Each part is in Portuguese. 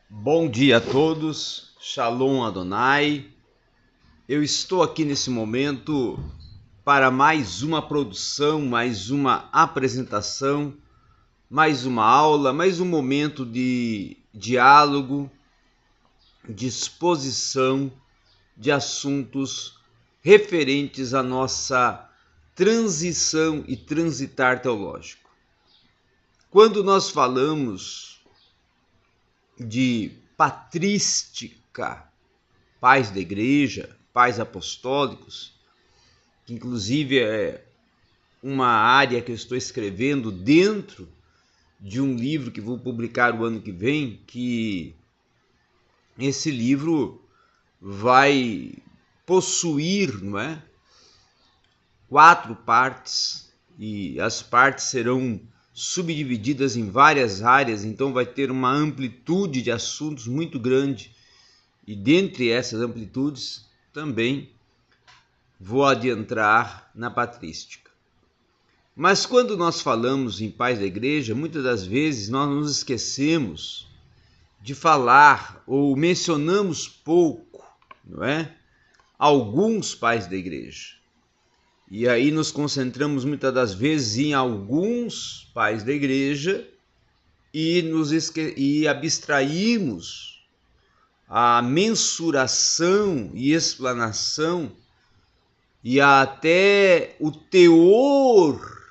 Bom dia a todos, Shalom Adonai. Eu estou aqui nesse momento para mais uma produção, mais uma apresentação, mais uma aula, mais um momento de diálogo, de exposição de assuntos referentes à nossa transição e transitar teológico. Quando nós falamos de patrística, pais da igreja, pais apostólicos, que inclusive é uma área que eu estou escrevendo dentro de um livro que vou publicar o ano que vem, que esse livro vai possuir, não é, 4 partes, e as partes serão subdivididas em várias áreas, então vai ter uma amplitude de assuntos muito grande, e dentre essas amplitudes também vou adentrar na patrística. Mas quando nós falamos em pais da igreja, muitas das vezes nós nos esquecemos de falar ou mencionamos pouco, não é? Alguns pais da igreja. E aí nos concentramos muitas das vezes em alguns pais da igreja e abstraímos a mensuração e explanação e até o teor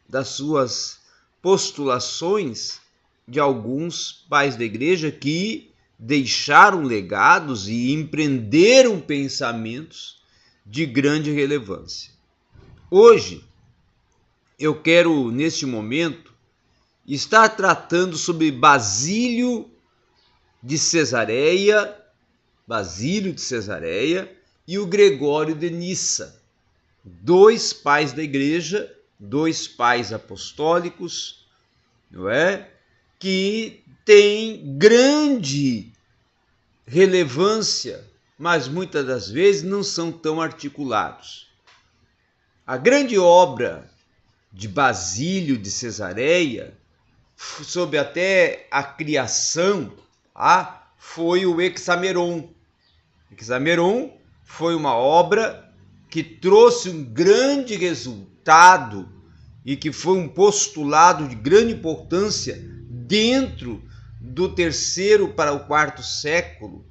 das suas postulações de alguns pais da igreja que deixaram legados e empreenderam pensamentos de grande relevância. Hoje, eu quero, neste momento, estar tratando sobre Basílio de Cesareia e o Gregório de Nissa, 2 pais da igreja, 2 pais apostólicos, não é? Que têm grande relevância, mas muitas das vezes não são tão articulados. A grande obra de Basílio de Cesareia, sob até a criação, foi o Hexameron. Hexameron foi uma obra que trouxe um grande resultado e que foi um postulado de grande importância dentro do 3º para o 4º século,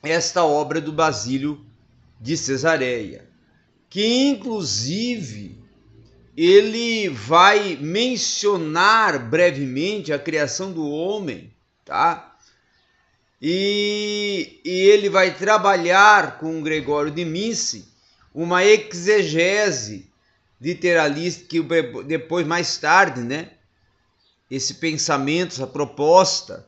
esta obra do Basílio de Cesareia, que inclusive ele vai mencionar brevemente a criação do homem, E ele vai trabalhar com Gregório de Nissa uma exegese literalista que depois, mais tarde, né, esse pensamento, essa proposta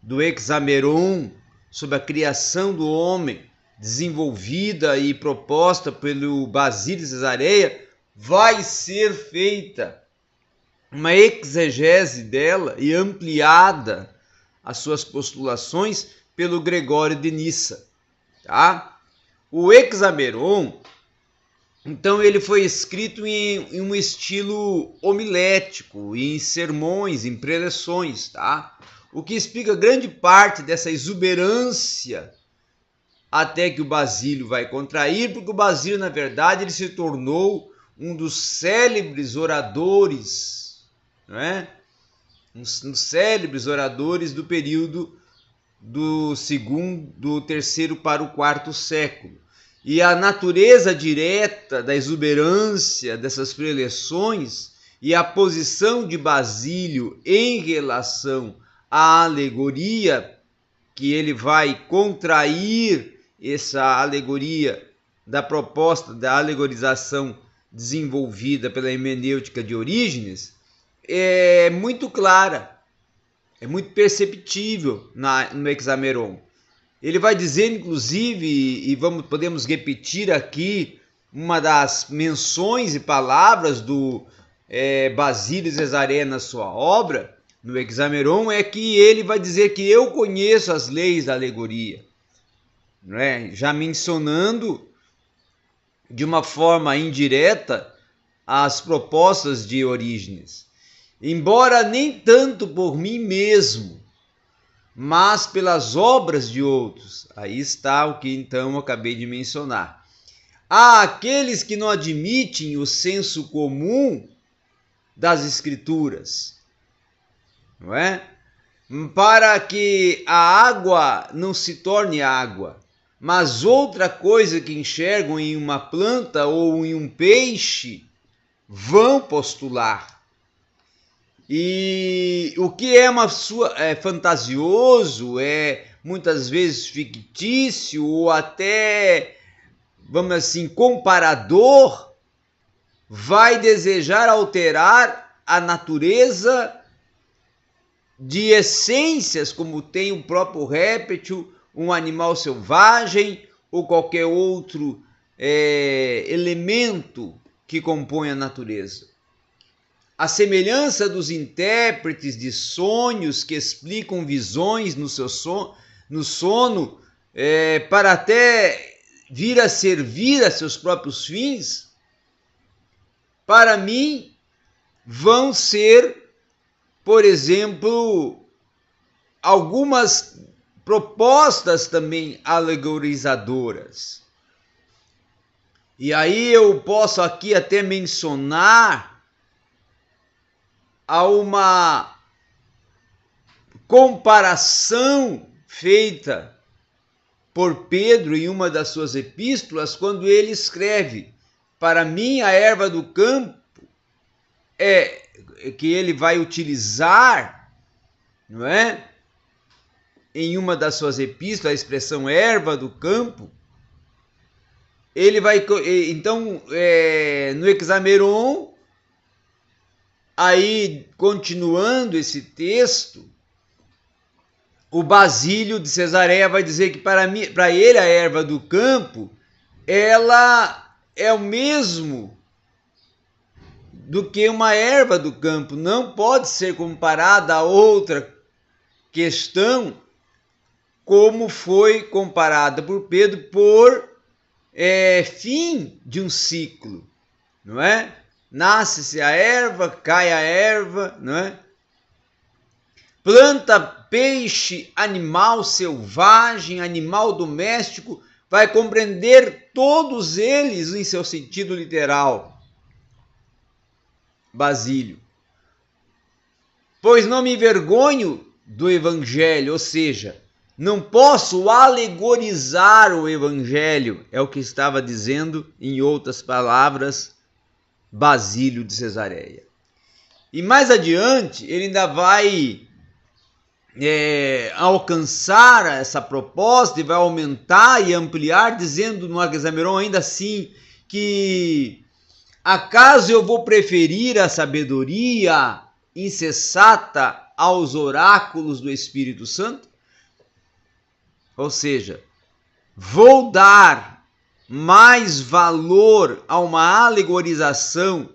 do Hexameron sobre a criação do homem, desenvolvida e proposta pelo Basílio de Cesareia, vai ser feita uma exegese dela e ampliada as suas postulações pelo Gregório de Nissa. O Hexameron, então, ele foi escrito em um estilo homilético, em sermões, em preleções, o que explica grande parte dessa exuberância até que o Basílio vai contrair, porque o Basílio, na verdade, ele se tornou um dos célebres oradores, não é? Um dos célebres oradores do período do 3º para o 4º século. E a natureza direta da exuberância dessas preleções e a posição de Basílio em relação à alegoria, que ele vai contrair essa alegoria da proposta da alegorização desenvolvida pela hermenêutica de Orígenes, é muito clara, é muito perceptível no Hexameron. Ele vai dizer, inclusive, e podemos repetir aqui uma das menções e palavras do Basílio de Cesareia na sua obra, no Hexameron, é que ele vai dizer que eu conheço as leis da alegoria, não é? Já mencionando de uma forma indireta as propostas de Orígenes. Embora nem tanto por mim mesmo, mas pelas obras de outros. Aí está o que então eu acabei de mencionar. Há aqueles que não admitem o senso comum das Escrituras, não é? Para que a água não se torne água, mas outra coisa que enxergam em uma planta ou em um peixe, vão postular. E o que é fantasioso, é muitas vezes fictício ou até, vamos assim, comparador, vai desejar alterar a natureza de essências, como tem o próprio réptil, um animal selvagem ou qualquer outro elemento que compõe a natureza. A semelhança dos intérpretes de sonhos que explicam visões no sono, para até vir a servir a seus próprios fins, para mim, vão ser, por exemplo, algumas propostas também alegorizadoras. E aí eu posso aqui até mencionar a uma comparação feita por Pedro em uma das suas epístolas, quando ele escreve: para mim a erva do campo que ele vai utilizar, não é? Em uma das suas epístolas, a expressão erva do campo, ele vai, então, no Hexameron, aí, continuando esse texto, o Basílio de Cesareia vai dizer que para ele a erva do campo, ela é o mesmo do que uma erva do campo, não pode ser comparada a outra questão, como foi comparada por Pedro por fim de um ciclo, não é? Nasce-se a erva, cai a erva, não é? Planta, peixe, animal selvagem, animal doméstico, vai compreender todos eles em seu sentido literal. Basílio. Pois não me envergonho do Evangelho, ou seja, não posso alegorizar o Evangelho, é o que estava dizendo, em outras palavras, Basílio de Cesareia. E mais adiante, ele ainda vai alcançar essa proposta e vai aumentar e ampliar, dizendo no Hexameron ainda assim que acaso eu vou preferir a sabedoria insensata aos oráculos do Espírito Santo? Ou seja, vou dar mais valor a uma alegorização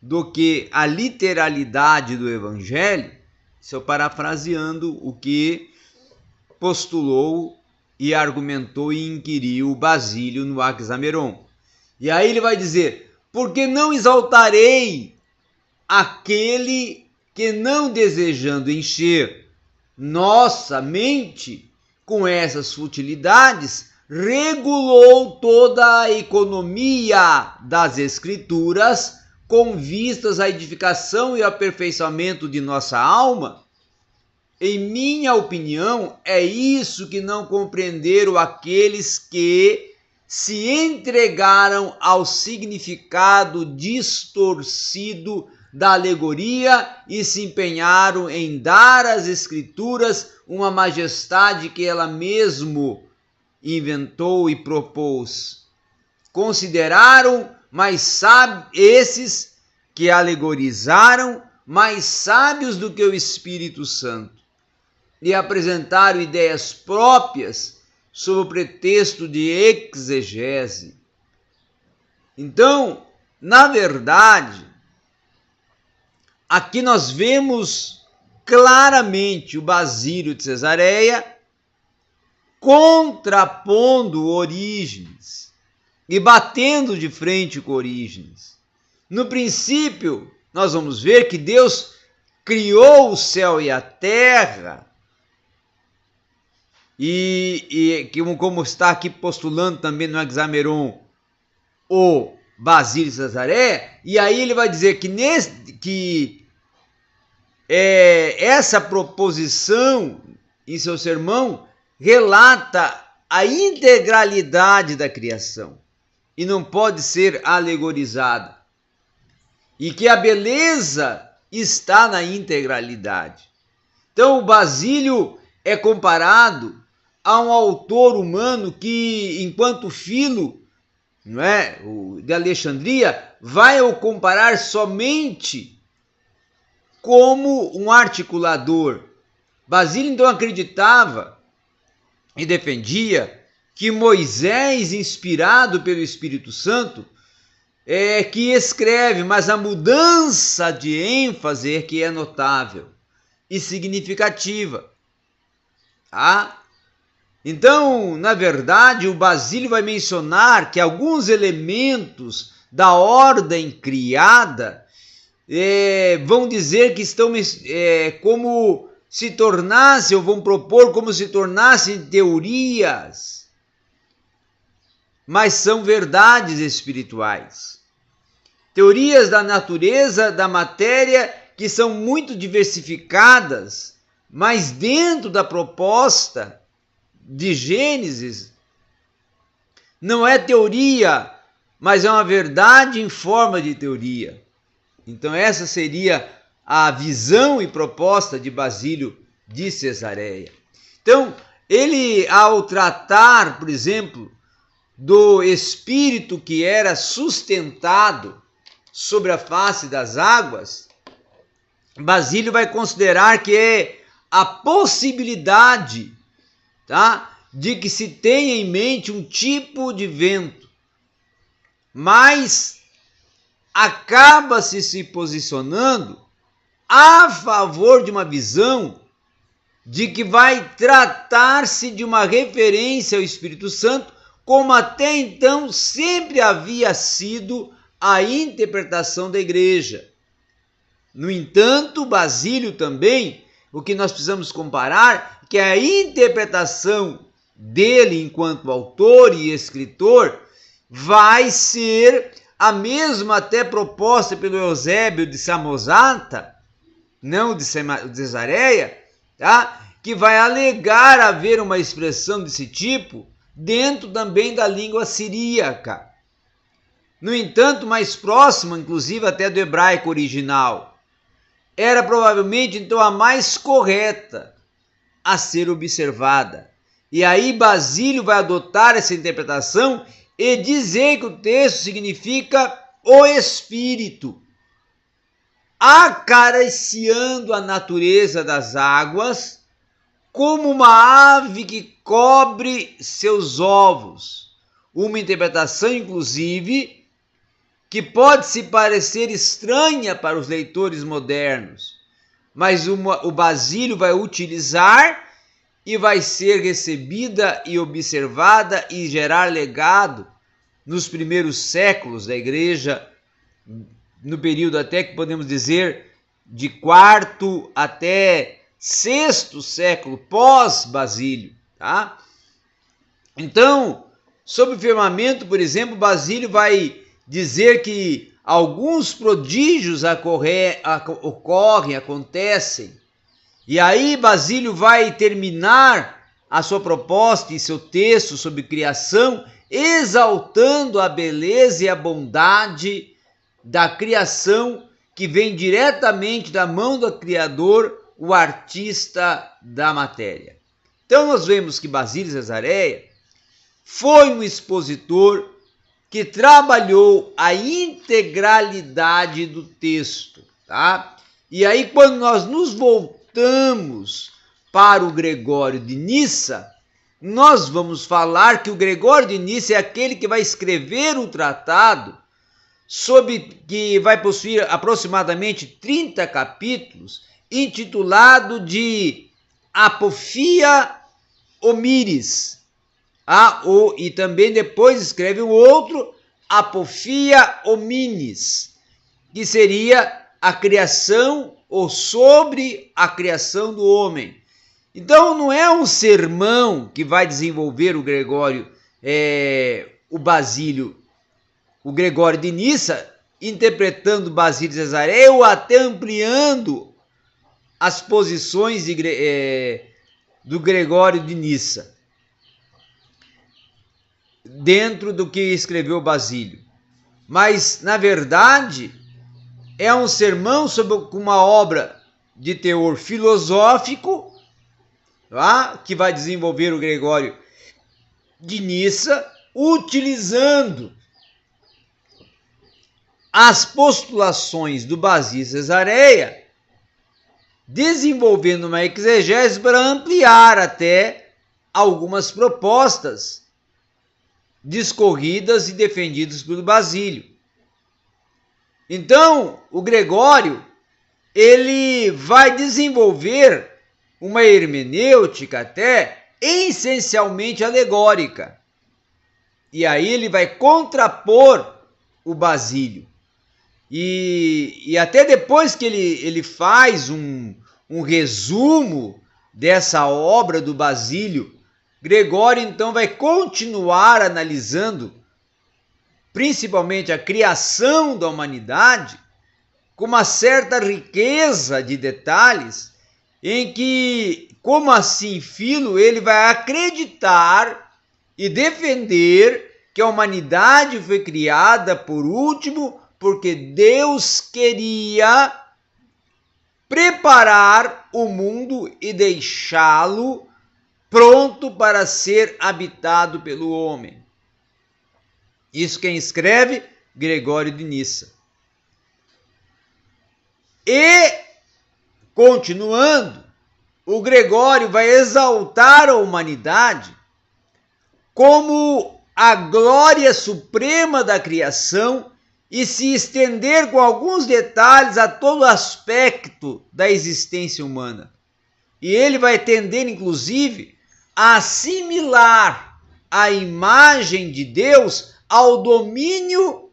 do que a literalidade do Evangelho, estou parafraseando o que postulou e argumentou e inquiriu Basílio no Hexameron. E aí ele vai dizer: porque não exaltarei aquele que, não desejando encher nossa mente com essas futilidades, regulou toda a economia das Escrituras com vistas à edificação e aperfeiçoamento de nossa alma? Em minha opinião, é isso que não compreenderam aqueles que se entregaram ao significado distorcido da alegoria e se empenharam em dar às Escrituras uma majestade que ela mesmo inventou e propôs. Consideraram mais sábios esses que alegorizaram, mais sábios do que o Espírito Santo, e apresentaram ideias próprias sob o pretexto de exegese. Então, na verdade, aqui nós vemos claramente o Basílio de Cesareia contrapondo Orígenes e batendo de frente com Orígenes. No princípio, nós vamos ver que Deus criou o céu e a terra e como está aqui postulando também no Hexameron o Basílio Cesareia, e aí ele vai dizer que essa proposição em seu sermão relata a integralidade da criação e não pode ser alegorizada, e que a beleza está na integralidade. Então o Basílio é comparado a um autor humano que, enquanto Filo, não é, o de Alexandria, vai o comparar somente como um articulador. Basílio então acreditava e defendia que Moisés, inspirado pelo Espírito Santo, é que escreve, mas a mudança de ênfase é que é notável e significativa. Tá? Então, na verdade, o Basílio vai mencionar que alguns elementos da ordem criada vão dizer que estão como se tornassem, ou vão propor como se tornassem teorias, mas são verdades espirituais. Teorias da natureza, da matéria, que são muito diversificadas, mas dentro da proposta de Gênesis, não é teoria, mas é uma verdade em forma de teoria. Então essa seria a visão e proposta de Basílio de Cesareia. Então, ele, ao tratar, por exemplo, do espírito que era sustentado sobre a face das águas, Basílio vai considerar que é a possibilidade, tá, de que se tenha em mente um tipo de vento, mas acaba-se se posicionando a favor de uma visão de que vai tratar-se de uma referência ao Espírito Santo, como até então sempre havia sido a interpretação da igreja. No entanto, Basílio também, o que nós precisamos comparar, que a interpretação dele enquanto autor e escritor vai ser a mesma até proposta pelo Eusébio de Samosata, não de Cesareia, tá? Que vai alegar haver uma expressão desse tipo dentro também da língua siríaca. No entanto, mais próxima, inclusive até do hebraico original. Era provavelmente então a mais correta a ser observada. E aí Basílio vai adotar essa interpretação e dizer que o texto significa o Espírito, acariciando a natureza das águas, como uma ave que cobre seus ovos. Uma interpretação, inclusive, que pode se parecer estranha para os leitores modernos, mas o Basílio vai utilizar e vai ser recebida e observada e gerar legado nos primeiros séculos da igreja, no período até que podemos dizer de 4º até 6º século pós-Basílio. Tá? Então, sob o firmamento, por exemplo, Basílio vai dizer que alguns prodígios acontecem, e aí Basílio vai terminar a sua proposta e seu texto sobre criação, exaltando a beleza e a bondade da criação que vem diretamente da mão do Criador, o artista da matéria. Então nós vemos que Basílio Cesareia foi um expositor que trabalhou a integralidade do texto, tá? E aí quando nós nos voltamos para o Gregório de Nissa, nós vamos falar que o Gregório de Nissa é aquele que vai escrever um tratado que vai possuir aproximadamente 30 capítulos, intitulado de Apophia Homiris. E também depois escreve um outro, Apophia Hominis, que seria a criação ou sobre a criação do homem. Então não é um sermão que vai desenvolver o Gregório, o Basílio, o Gregório de Nissa, interpretando Basílio de Cesareia ou até ampliando as posições do Gregório de Nissa, dentro do que escreveu Basílio. Mas, na verdade, é um sermão sobre uma obra de teor filosófico, tá? Que vai desenvolver o Gregório de Nissa, utilizando as postulações do Basílio de Cesareia, desenvolvendo uma exegese para ampliar até algumas propostas discorridas e defendidas pelo Basílio. Então, o Gregório, ele vai desenvolver uma hermenêutica até essencialmente alegórica. E aí ele vai contrapor o Basílio. E até depois que ele faz um resumo dessa obra do Basílio, Gregório então vai continuar analisando principalmente a criação da humanidade com uma certa riqueza de detalhes, em que, como assim Filo, ele vai acreditar e defender que a humanidade foi criada por último porque Deus queria preparar o mundo e deixá-lo pronto para ser habitado pelo homem. Isso quem escreve? Gregório de Nissa. E, continuando, o Gregório vai exaltar a humanidade como a glória suprema da criação e se estender com alguns detalhes a todo aspecto da existência humana. E ele vai tender, inclusive, a assimilar a imagem de Deus ao domínio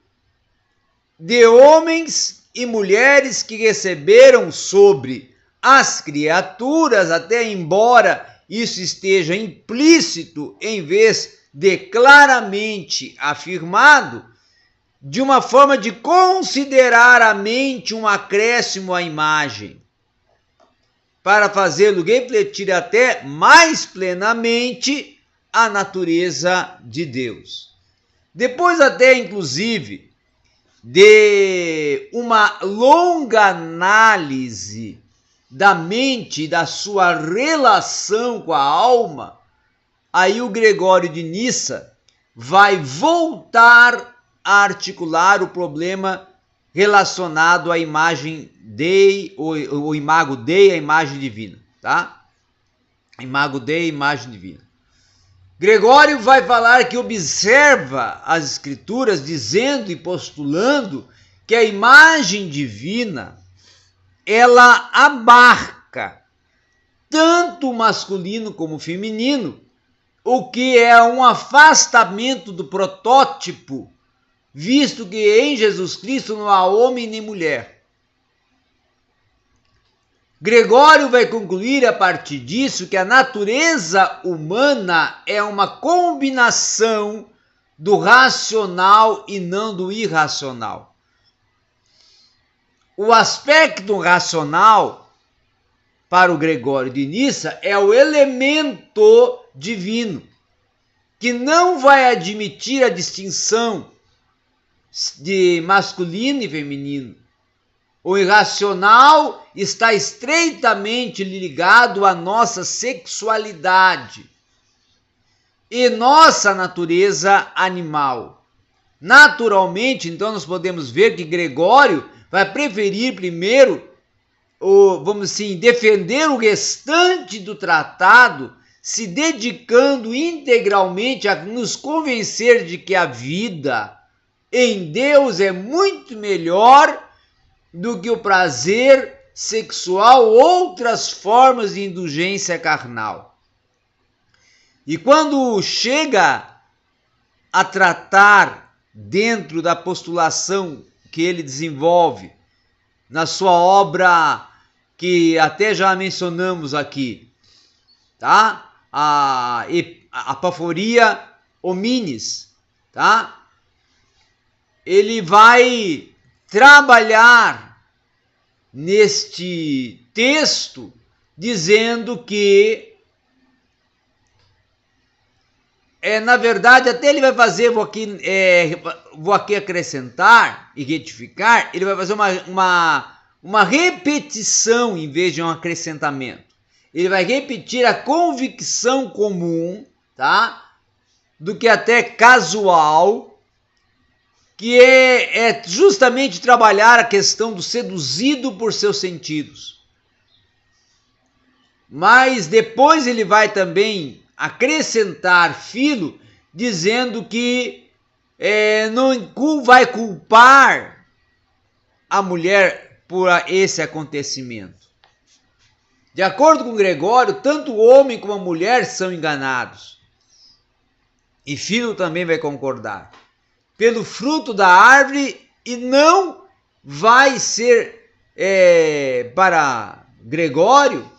de homens e mulheres que receberam sobre as criaturas, até embora isso esteja implícito em vez de claramente afirmado, de uma forma de considerar a mente um acréscimo à imagem, para fazê-lo refletir até mais plenamente a natureza de Deus. Depois até, inclusive, de uma longa análise da mente e da sua relação com a alma, aí o Gregório de Nissa vai voltar a articular o problema relacionado à imagem Dei, o imago Dei, a imagem divina, tá? Imago Dei, imagem divina. Gregório vai falar que observa as escrituras dizendo e postulando que a imagem divina ela abarca tanto o masculino como o feminino, o que é um afastamento do protótipo, visto que em Jesus Cristo não há homem nem mulher. Gregório vai concluir a partir disso que a natureza humana é uma combinação do racional e não do irracional. O aspecto racional, para o Gregório de Nissa, é o elemento divino, que não vai admitir a distinção de masculino e feminino. O irracional está estreitamente ligado à nossa sexualidade e nossa natureza animal. Naturalmente, então, nós podemos ver que Gregório vai preferir primeiro, vamos assim, defender o restante do tratado, se dedicando integralmente a nos convencer de que a vida em Deus é muito melhor do que o prazer sexual ou outras formas de indulgência carnal. E quando chega a tratar dentro da postulação que ele desenvolve na sua obra, que até já mencionamos aqui, tá? A apaforia hominis, tá? Ele vai trabalhar neste texto dizendo que na verdade, até ele vai fazer, vou aqui acrescentar e retificar, ele vai fazer uma repetição em vez de um acrescentamento. Ele vai repetir a convicção comum, tá? Do que até casual, que é justamente trabalhar a questão do seduzido por seus sentidos. Mas depois ele vai também acrescentar Filo, dizendo que não vai culpar a mulher por esse acontecimento. De acordo com Gregório, tanto o homem como a mulher são enganados. E Filo também vai concordar. Pelo fruto da árvore, e não vai ser, para Gregório,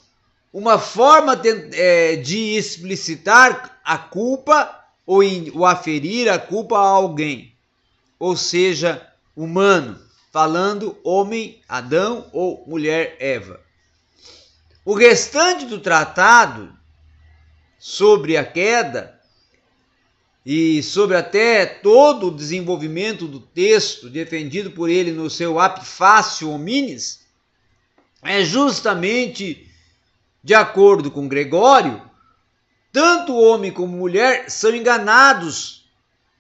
uma forma de explicitar a culpa ou aferir a culpa a alguém, ou seja, humano, falando homem, Adão, ou mulher, Eva. O restante do tratado sobre a queda e sobre até todo o desenvolvimento do texto defendido por ele no seu Apifácio Hominis é justamente, de acordo com Gregório, tanto homem como mulher são enganados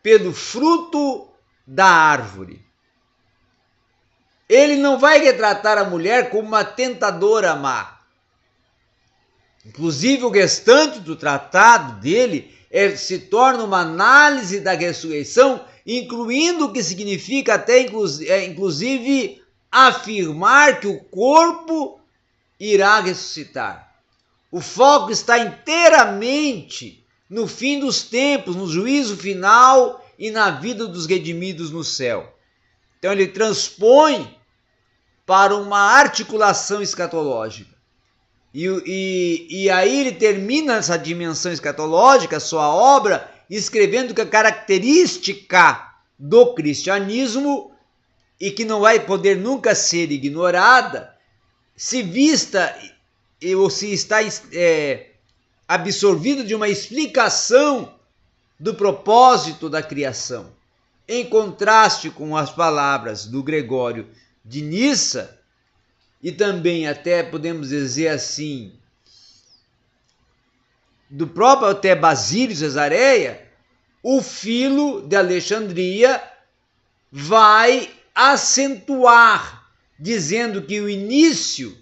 pelo fruto da árvore. Ele não vai retratar a mulher como uma tentadora má. Inclusive, o restante do tratado dele se torna uma análise da ressurreição, incluindo o que significa até, inclusive, afirmar que o corpo irá ressuscitar. O foco está inteiramente no fim dos tempos, no juízo final e na vida dos redimidos no céu. Então ele transpõe para uma articulação escatológica. E aí ele termina essa dimensão escatológica, sua obra, escrevendo que a característica do cristianismo, e que não vai poder nunca ser ignorada, se vista ou se está absorvido de uma explicação do propósito da criação. Em contraste com as palavras do Gregório de Nissa, e também até podemos dizer assim, do próprio até Basílio Cesareia, o Filo de Alexandria vai acentuar, dizendo que o início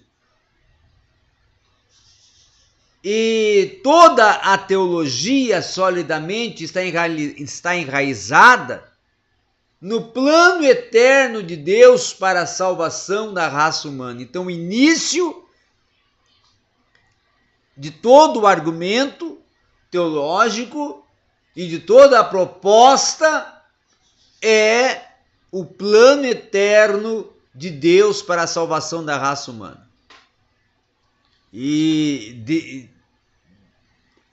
e toda a teologia solidamente está enraizada no plano eterno de Deus para a salvação da raça humana. Então, o início de todo o argumento teológico e de toda a proposta é o plano eterno de Deus para a salvação da raça humana. E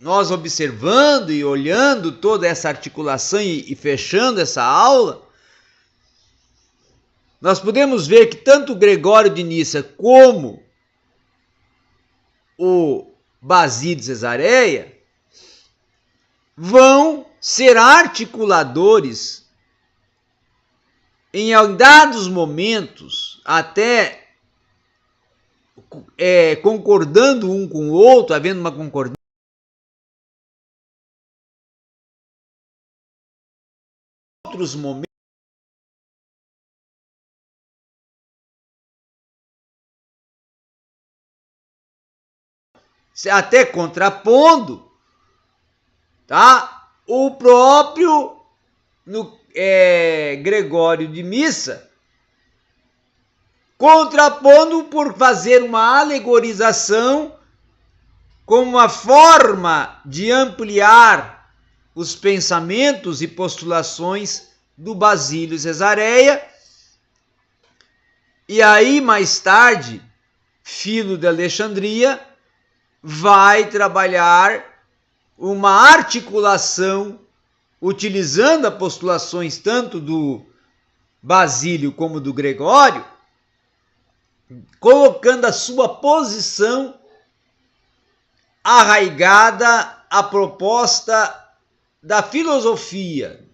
nós observando e olhando toda essa articulação e fechando essa aula, nós podemos ver que tanto Gregório de Nissa como o Basílio de Cesareia vão ser articuladores em dados momentos, até concordando um com o outro, havendo uma concordância, outros momentos até contrapondo, tá? O próprio Gregório de Nissa, contrapondo por fazer uma alegorização como uma forma de ampliar os pensamentos e postulações do Basílio Cesareia. E aí, mais tarde, Filo de Alexandria vai trabalhar uma articulação utilizando as postulações tanto do Basílio como do Gregório, colocando a sua posição arraigada à proposta da filosofia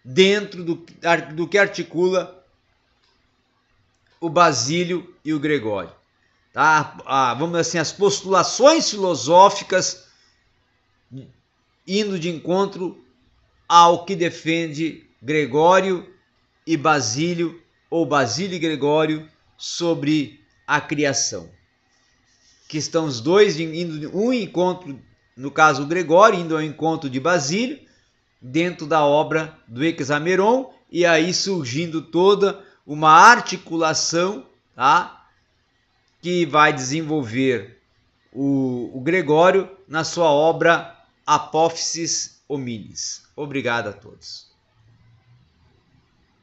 dentro do que articula o Basílio e o Gregório. Tá? Vamos dizer assim, as postulações filosóficas indo de encontro ao que defende Gregório e Basílio, ou Basílio e Gregório, sobre a criação. Que estão os dois indo um encontro, no caso o Gregório, indo ao encontro de Basílio, dentro da obra do Hexameron, e aí surgindo toda uma articulação, tá? Que vai desenvolver o Gregório na sua obra Apófisis Hominis. Obrigado a todos.